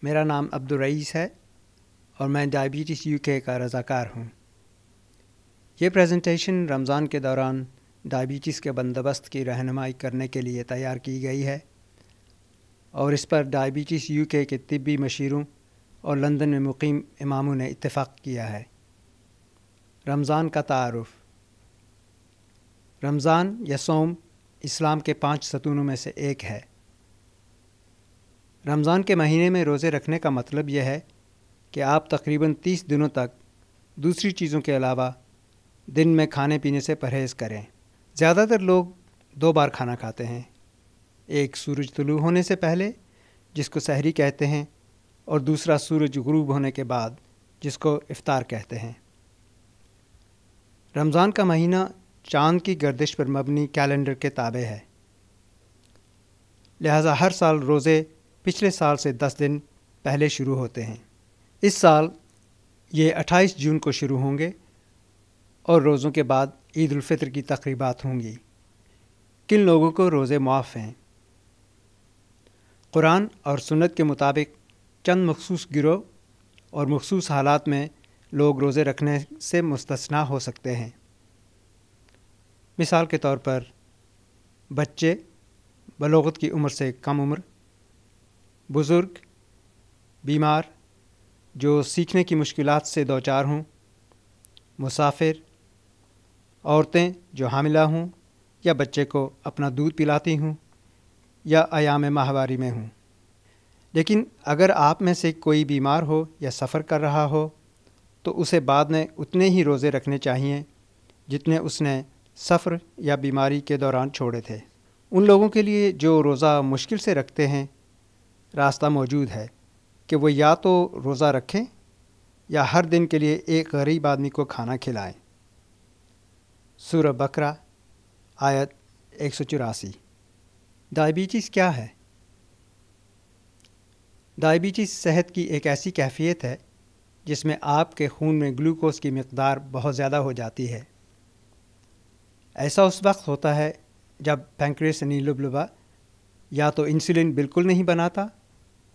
میرا نام عبدالرئیس ہے اور میں ڈائبٹیز UK کا رضاکار ہوں۔ یہ پریزنٹیشن رمضان کے دوران ڈائبٹیز کے بندوبست کی رہنمائی کرنے کے لیے تیار کی گئی ہے اور اس پر ڈائبٹیز UK کے طبی مشیروں اور لندن میں مقیم اماموں نے اتفاق کیا ہے۔ رمضان کا تعارف۔ رمضان یا صوم اسلام کے 5 ستونوں میں سے ایک ہے۔ رمضان کے مہینے میں روزے رکھنے کا مطلب یہ ہے کہ آپ تقریباً 30 دنوں تک دوسری چیزوں کے علاوہ دن میں کھانے پینے سے پرہیز کریں۔ زیادہ تر لوگ 2 بار کھانا کھاتے ہیں، ایک سورج طلوع ہونے سے پہلے جس کو سحری کہتے ہیں اور دوسرا سورج غروب ہونے کے بعد جس کو افطار کہتے ہیں۔ رمضان کا مہینہ چاند کی گردش پر مبنی کیلنڈر کے تابع ہے، لہذا ہر سال روزے پچھلے سال سے 10 دن پہلے شروع ہوتے ہیں۔ اس سال یہ 28 جون کو شروع ہوں گے اور روزوں کے بعد عید الفطر کی تقریبات ہوں گی۔ کن لوگوں کو روزے معاف ہیں؟ قرآن اور سنت کے مطابق چند مخصوص گروہ اور مخصوص حالات میں لوگ روزے رکھنے سے مستثنیٰ ہو سکتے ہیں۔ مثال کے طور پر بچے، بلوغت کی عمر سے کم عمر، بزرگ، بیمار جو سیکھنے کی مشکلات سے دوچار ہوں، مسافر، عورتیں جو حاملہ ہوں یا بچے کو اپنا دودھ پلاتی ہوں یا ایام ماہواری میں ہوں۔ لیکن اگر آپ میں سے کوئی بیمار ہو یا سفر کر رہا ہو تو اسے بعد میں اتنے ہی روزے رکھنے چاہیے جتنے اس نے سفر یا بیماری کے دوران چھوڑے تھے۔ ان لوگوں کے لیے جو روزہ مشکل سے رکھتے ہیں، راستہ موجود ہے کہ وہ یا تو روزہ رکھیں یا ہر دن کے لیے ایک غریب آدمی کو کھانا کھلائیں۔ سورہ بقرہ آیت 184۔ ڈائبٹیز کیا ہے؟ ڈائبٹیز صحت کی ایک ایسی کیفیت ہے جس میں آپ کے خون میں گلوکوز کی مقدار بہت زیادہ ہو جاتی ہے۔ ایسا اس وقت ہوتا ہے جب پینکریاس یعنی لبلبہ یا تو انسولین بالکل نہیں بناتا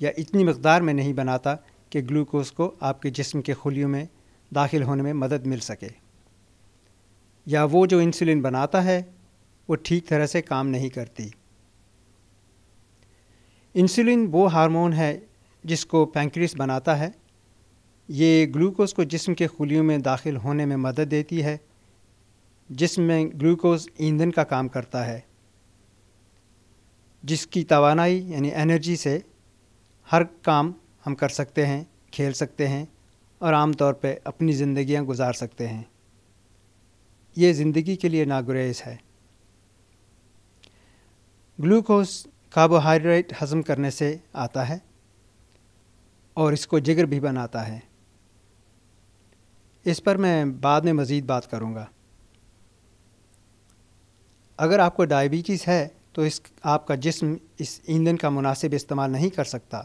یا اتنی مقدار میں نہیں بناتا کہ گلوکوز کو آپ کے جسم کے خلیوں میں داخل ہونے میں مدد مل سکے، یا وہ جو انسولین بناتا ہے وہ ٹھیک طرح سے کام نہیں کرتی۔ انسولین وہ ہارمون ہے جس کو پینکریاس بناتا ہے۔ یہ گلوکوز کو جسم کے خلیوں میں داخل ہونے میں مدد دیتی ہے۔ جسم میں گلوکوز ایندھن کا کام کرتا ہے، جس کی توانائی یعنی انرجی سے ہر کام ہم کر سکتے ہیں، کھیل سکتے ہیں اور عام طور پہ اپنی زندگیاں گزار سکتے ہیں۔ یہ زندگی کے لیے ناگزیر ہے۔ گلوکوز کاربوہائیڈریٹ ہضم کرنے سے آتا ہے اور اس کو جگر بھی بناتا ہے۔ اس پر میں بعد میں مزید بات کروں گا۔ اگر آپ کو ڈائبٹیز ہے تو آپ کا جسم اس ایندھن کا مناسب استعمال نہیں کر سکتا،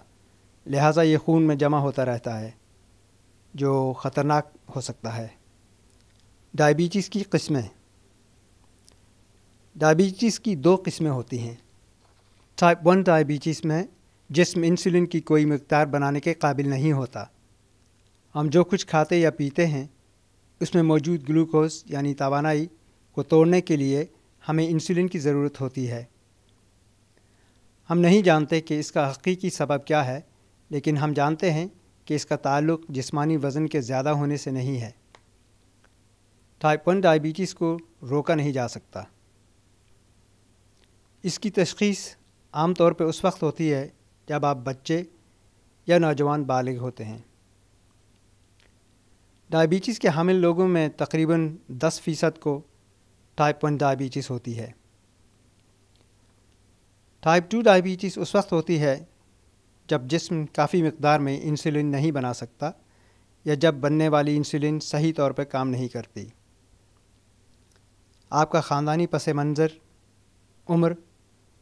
لہٰذا یہ خون میں جمع ہوتا رہتا ہے جو خطرناک ہو سکتا ہے۔ ڈائبٹیز کی قسمیں۔ ڈائبٹیز کی 2 قسمیں ہوتی ہیں۔ ٹائپ 1 ڈائبٹیز میں جسم انسولین کی کوئی مقدار بنانے کے قابل نہیں ہوتا۔ ہم جو کچھ کھاتے یا پیتے ہیں اس میں موجود گلوکوز یعنی توانائی کو توڑنے کے لیے ہمیں انسولین کی ضرورت ہوتی ہے۔ ہم نہیں جانتے کہ اس کا حقیقی سبب کیا ہے، لیکن ہم جانتے ہیں کہ اس کا تعلق جسمانی وزن کے زیادہ ہونے سے نہیں ہے۔ ٹائپ 1 ڈائبٹیز کو روکا نہیں جا سکتا۔ اس کی تشخیص عام طور پہ اس وقت ہوتی ہے جب آپ بچے یا نوجوان بالغ ہوتے ہیں۔ ڈائبٹیز کے حامل لوگوں میں تقریباً 10% کو ٹائپ 1 ڈائبٹیز ہوتی ہے۔ ٹائپ 2 ڈائبٹیز اس وقت ہوتی ہے جب جسم کافی مقدار میں انسولین نہیں بنا سکتا یا جب بننے والی انسولین صحیح طور پر کام نہیں کرتی۔ آپ کا خاندانی پس منظر، عمر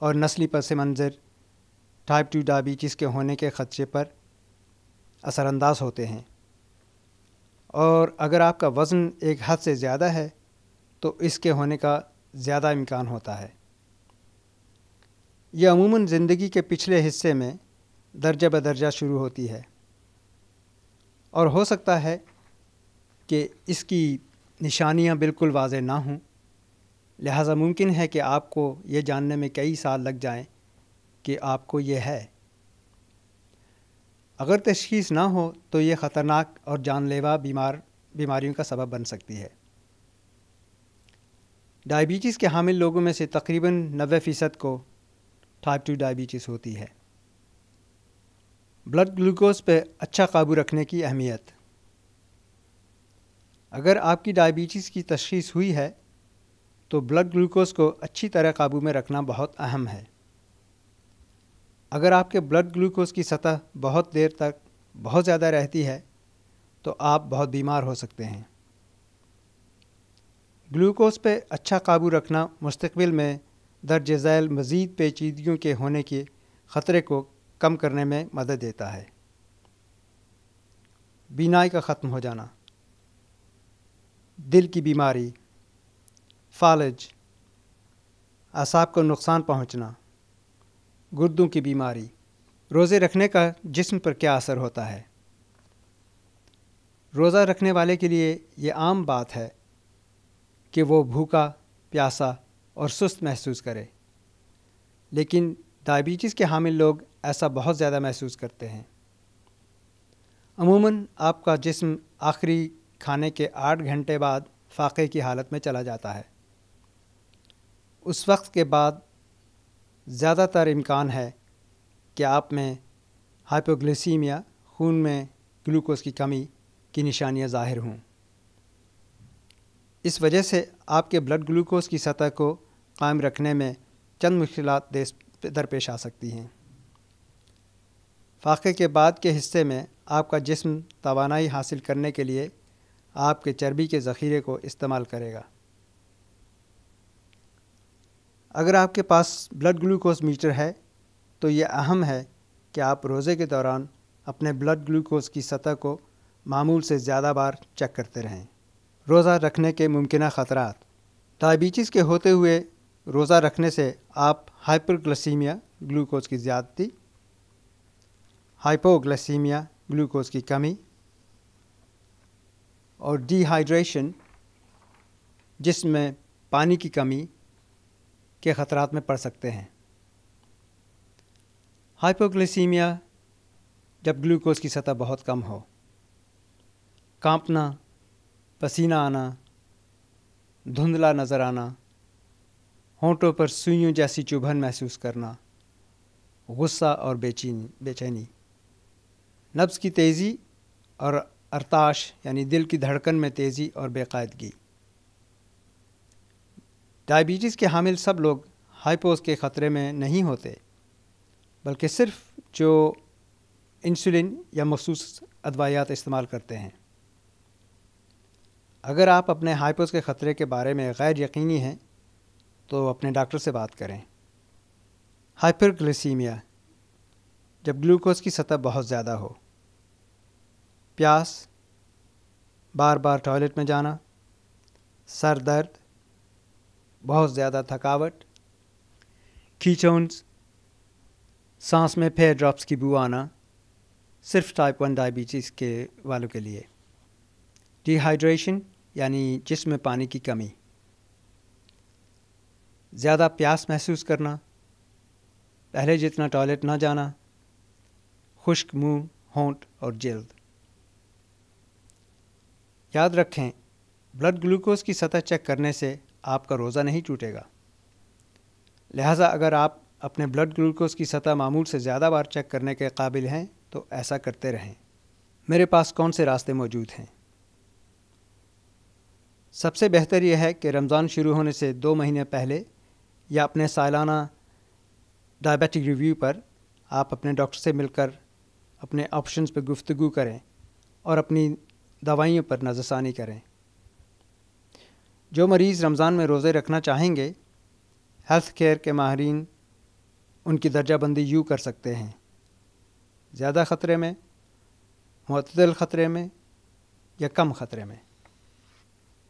اور نسلی پس منظر ٹائپ 2 ڈائبٹیز کے ہونے کے خدشے پر اثر انداز ہوتے ہیں، اور اگر آپ کا وزن ایک حد سے زیادہ ہے تو اس کے ہونے کا زیادہ امکان ہوتا ہے۔ یہ عموماً زندگی کے پچھلے حصے میں درجہ بدرجہ شروع ہوتی ہے، اور ہو سکتا ہے کہ اس کی نشانیاں بالکل واضح نہ ہوں، لہٰذا ممکن ہے کہ آپ کو یہ جاننے میں کئی سال لگ جائیں کہ آپ کو یہ ہے۔ اگر تشخیص نہ ہو تو یہ خطرناک اور جان لیوا بیماریوں کا سبب بن سکتی ہے۔ ڈائبٹیز کے حامل لوگوں میں سے تقریباً 90% کو ٹائپ 2 ڈائبٹیز ہوتی ہے۔ بلڈ گلوکوز پہ اچھا قابو رکھنے کی اہمیت۔ اگر آپ کی ڈائبٹیز کی تشخیص ہوئی ہے تو بلڈ گلوکوز کو اچھی طرح قابو میں رکھنا بہت اہم ہے۔ اگر آپ کے بلڈ گلوکوز کی سطح بہت دیر تک بہت زیادہ رہتی ہے تو آپ بہت بیمار ہو سکتے ہیں۔ گلوکوز پہ اچھا قابو رکھنا مستقبل میں درج ذیل مزید پیچیدگیوں کے ہونے کے خطرے کو کم کرنے میں مدد دیتا ہے۔ بینائی کا ختم ہو جانا، دل کی بیماری، فالج، اعصاب کو نقصان پہنچنا، گردوں کی بیماری۔ روزے رکھنے کا جسم پر کیا اثر ہوتا ہے؟ روزہ رکھنے والے کے لیے یہ عام بات ہے کہ وہ بھوکا، پیاسا اور سست محسوس کرے، لیکن ڈائبٹیز کے حامل لوگ ایسا بہت زیادہ محسوس کرتے ہیں۔ عموماً آپ کا جسم آخری کھانے کے 8 گھنٹے بعد فاقے کی حالت میں چلا جاتا ہے۔ اس وقت کے بعد زیادہ تر امکان ہے کہ آپ میں ہائپوگلیسیمیا، خون میں گلوکوز کی کمی کی نشانیاں ظاہر ہوں۔ اس وجہ سے آپ کے بلڈ گلوکوز کی سطح کو قائم رکھنے میں چند مشکلات درپیش آ سکتی ہیں۔ فاقے کے بعد کے حصے میں آپ کا جسم توانائی حاصل کرنے کے لیے آپ کے چربی کے ذخیرے کو استعمال کرے گا۔ اگر آپ کے پاس بلڈ گلوکوز میٹر ہے تو یہ اہم ہے کہ آپ روزے کے دوران اپنے بلڈ گلوکوز کی سطح کو معمول سے زیادہ بار چیک کرتے رہیں۔ روزہ رکھنے کے ممکنہ خطرات۔ ڈائبٹیز کے ہوتے ہوئے روزہ رکھنے سے آپ ہائپرگلائسیمیا، گلوکوز کی زیادتی، ہائپوگلائسیمیا، گلوکوز کی کمی، اور ڈی ہائیڈریشن، جسم میں پانی کی کمی کے خطرات میں پڑ سکتے ہیں۔ ہائپوگلائسیمیا جب گلوکوز کی سطح بہت کم ہو، کانپنا، پسینہ آنا، دھندلا نظر آنا، ہونٹوں پر سوئیوں جیسی چبھن محسوس کرنا، غصہ اور بے چینی، نبض کی تیزی اور ارتعاش یعنی دل کی دھڑکن میں تیزی اور بے قاعدگی۔ ڈائبٹیز کے حامل سب لوگ ہائپوز کے خطرے میں نہیں ہوتے، بلکہ صرف جو انسولین یا مخصوص ادویات استعمال کرتے ہیں۔ اگر آپ اپنے ہائپوز کے خطرے کے بارے میں غیر یقینی ہیں تو اپنے ڈاکٹر سے بات کریں۔ ہائپرگلائسیمیا جب گلوکوز کی سطح بہت زیادہ ہو، پیاس، بار بار ٹوائلٹ میں جانا، سر درد، بہت زیادہ تھکاوٹ، کیٹونز، سانس میں پھر ڈراپس کی بو آنا، صرف ٹائپ 1 ڈائبٹیز کے والوں کے لیے۔ ڈی ہائیڈریشن یعنی جسم میں پانی کی کمی، زیادہ پیاس محسوس کرنا، پہلے جتنا ٹوائلٹ نہ جانا، خشک منہ، ہونٹ اور جلد۔ یاد رکھیں، بلڈ گلوکوز کی سطح چیک کرنے سے آپ کا روزہ نہیں ٹوٹے گا، لہٰذا اگر آپ اپنے بلڈ گلوکوز کی سطح معمول سے زیادہ بار چیک کرنے کے قابل ہیں تو ایسا کرتے رہیں۔ میرے پاس کون سے راستے موجود ہیں؟ سب سے بہتر یہ ہے کہ رمضان شروع ہونے سے 2 مہینے پہلے یا اپنے سالانہ ڈائبیٹک ریویو پر آپ اپنے ڈاکٹر سے مل کر اپنے آپشنز پہ گفتگو کریں اور اپنی دوائیوں پر نظر ثانی کریں۔ جو مریض رمضان میں روزے رکھنا چاہیں گے، ہیلتھ کیئر کے ماہرین ان کی درجہ بندی یوں کر سکتے ہیں: زیادہ خطرے میں، معتدل خطرے میں یا کم خطرے میں۔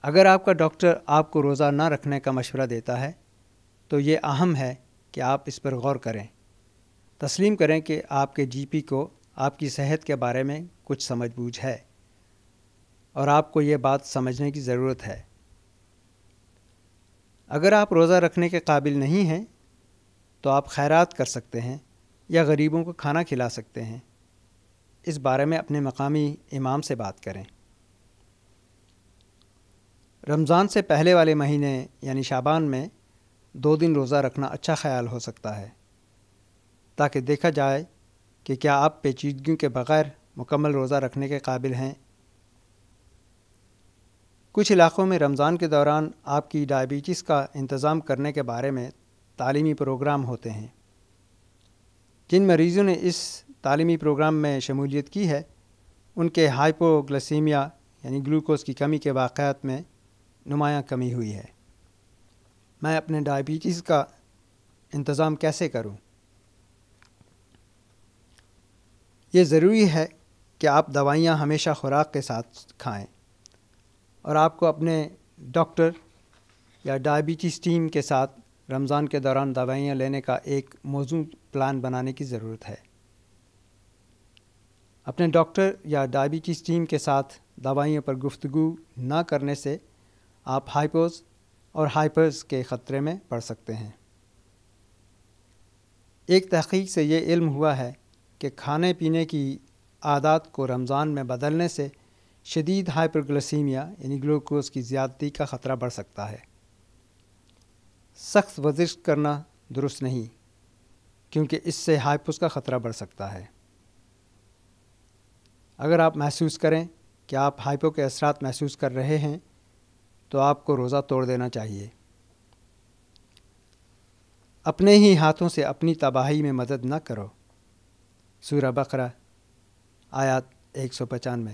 اگر آپ کا ڈاکٹر آپ کو روزہ نہ رکھنے کا مشورہ دیتا ہے تو یہ اہم ہے کہ آپ اس پر غور کریں تسلیم کریں کہ آپ کے جی پی کو آپ کی صحت کے بارے میں کچھ سمجھ بوجھ ہے اور آپ کو یہ بات سمجھنے کی ضرورت ہے۔ اگر آپ روزہ رکھنے کے قابل نہیں ہیں تو آپ خیرات کر سکتے ہیں یا غریبوں کو کھانا کھلا سکتے ہیں۔ اس بارے میں اپنے مقامی امام سے بات کریں۔ رمضان سے پہلے والے مہینے یعنی شعبان میں 2 دن روزہ رکھنا اچھا خیال ہو سکتا ہے تاکہ دیکھا جائے کہ کیا آپ پیچیدگیوں کے بغیر مکمل روزہ رکھنے کے قابل ہیں۔ کچھ علاقوں میں رمضان کے دوران آپ کی ڈائبٹیز کا انتظام کرنے کے بارے میں تعلیمی پروگرام ہوتے ہیں۔ جن مریضوں نے اس تعلیمی پروگرام میں شمولیت کی ہے ان کے ہائپوگلسیمیا یعنی گلوکوز کی کمی کے واقعات میں نمایاں کمی ہوئی ہے۔ میں اپنے ڈائبٹیز کا انتظام کیسے کروں؟ یہ ضروری ہے کہ آپ دوائیاں ہمیشہ خوراک کے ساتھ کھائیں اور آپ کو اپنے ڈاکٹر یا ڈائبٹیز ٹیم کے ساتھ رمضان کے دوران دوائیاں لینے کا ایک موزوں پلان بنانے کی ضرورت ہے۔ اپنے ڈاکٹر یا ڈائبٹیز ٹیم کے ساتھ دوائیوں پر گفتگو نہ کرنے سے آپ ہائپوز اور ہائپرز کے خطرے میں پڑ سکتے ہیں۔ ایک تحقیق سے یہ علم ہوا ہے کہ کھانے پینے کی عادات کو رمضان میں بدلنے سے شدید ہائپرگلسیمیا یعنی گلوکوز کی زیادتی کا خطرہ بڑھ سکتا ہے۔ سخت ورزش کرنا درست نہیں کیونکہ اس سے ہائپوز کا خطرہ بڑھ سکتا ہے۔ اگر آپ محسوس کریں کہ آپ ہائپو کے اثرات محسوس کر رہے ہیں تو آپ کو روزہ توڑ دینا چاہیے۔ اپنے ہی ہاتھوں سے اپنی تباہی میں مدد نہ کرو۔ سورہ بقرہ آیات 195۔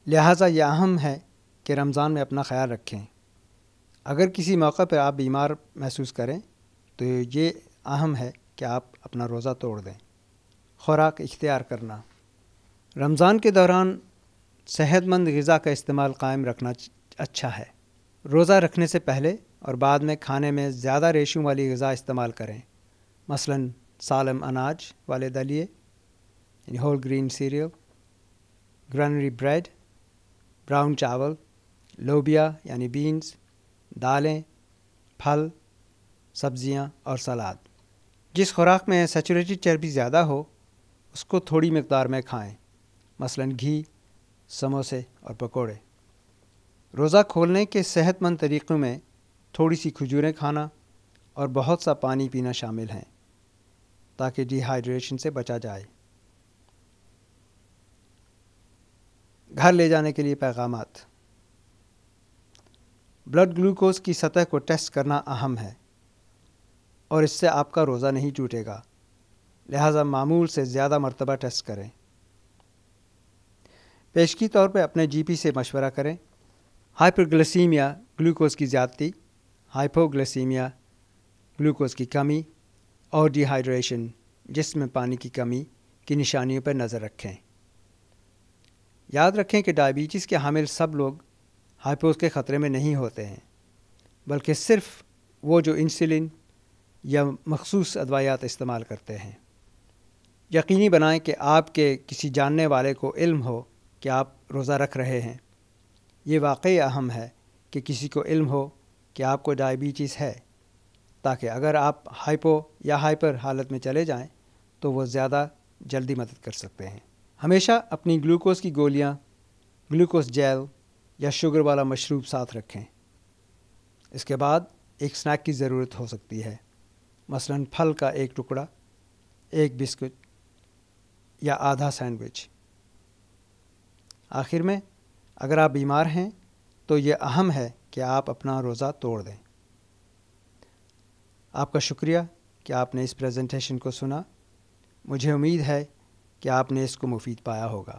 لہٰذا یہ اہم ہے کہ رمضان میں اپنا خیال رکھیں۔ اگر کسی موقع پر آپ بیمار محسوس کریں تو یہ اہم ہے کہ آپ اپنا روزہ توڑ دیں۔ خوراک اختیار کرنا۔ رمضان کے دوران صحت مند غذا کا استعمال قائم رکھنا اچھا ہے۔ روزہ رکھنے سے پہلے اور بعد میں کھانے میں زیادہ ریشوں والی غذا استعمال کریں، مثلاً سالم اناج والے دلیے یعنی whole grain cereal, granary bread, brown چاول، لوبیا یعنی بینز، دالیں، پھل، سبزیاں اور سلاد۔ جس خوراک میں سیچوریٹڈ چربی زیادہ ہو اس کو تھوڑی مقدار میں کھائیں، مثلاً گھی، سموسے اور پکوڑے۔ روزہ کھولنے کے صحت مند طریقوں میں تھوڑی سی کھجوریں کھانا اور بہت سا پانی پینا شامل ہیں تاکہ ڈی ہائیڈریشن سے بچا جائے۔ گھر لے جانے کے لیے پیغامات۔ بلڈ گلوکوز کی سطح کو ٹیسٹ کرنا اہم ہے اور اس سے آپ کا روزہ نہیں ٹوٹے گا، لہٰذا معمول سے زیادہ مرتبہ ٹیسٹ کریں۔ پیشگی طور پہ اپنے جی پی سے مشورہ کریں۔ ہائپرگلسیمیا گلوکوز کی زیادتی، ہائپوگلسیمیا گلوکوز کی کمی اور ڈی ہائیڈریشن جسم میں پانی کی کمی کی نشانیوں پر نظر رکھیں۔ یاد رکھیں کہ ڈائبٹیز کے حامل سب لوگ ہائپوز کے خطرے میں نہیں ہوتے ہیں، بلکہ صرف وہ جو انسولین یا مخصوص ادویات استعمال کرتے ہیں۔ یقینی بنائیں کہ آپ کے کسی جاننے والے کو علم ہو کہ آپ روزہ رکھ رہے ہیں۔ یہ واقعی اہم ہے کہ کسی کو علم ہو کہ آپ کو ڈائبٹیز ہے، تاکہ اگر آپ ہائپو یا ہائپر حالت میں چلے جائیں تو وہ زیادہ جلدی مدد کر سکتے ہیں۔ ہمیشہ اپنی گلوکوز کی گولیاں، گلوکوز جیل یا شوگر والا مشروب ساتھ رکھیں۔ اس کے بعد ایک سنیک کی ضرورت ہو سکتی ہے، مثلاً پھل کا ایک ٹکڑا، ایک بسکٹ یا آدھا سینڈوچ۔ آخر میں اگر آپ بیمار ہیں تو یہ اہم ہے کہ آپ اپنا روزہ توڑ دیں۔ آپ کا شکریہ کہ آپ نے اس پریزنٹیشن کو سنا۔ مجھے امید ہے کہ آپ نے اس کو مفید پایا ہوگا۔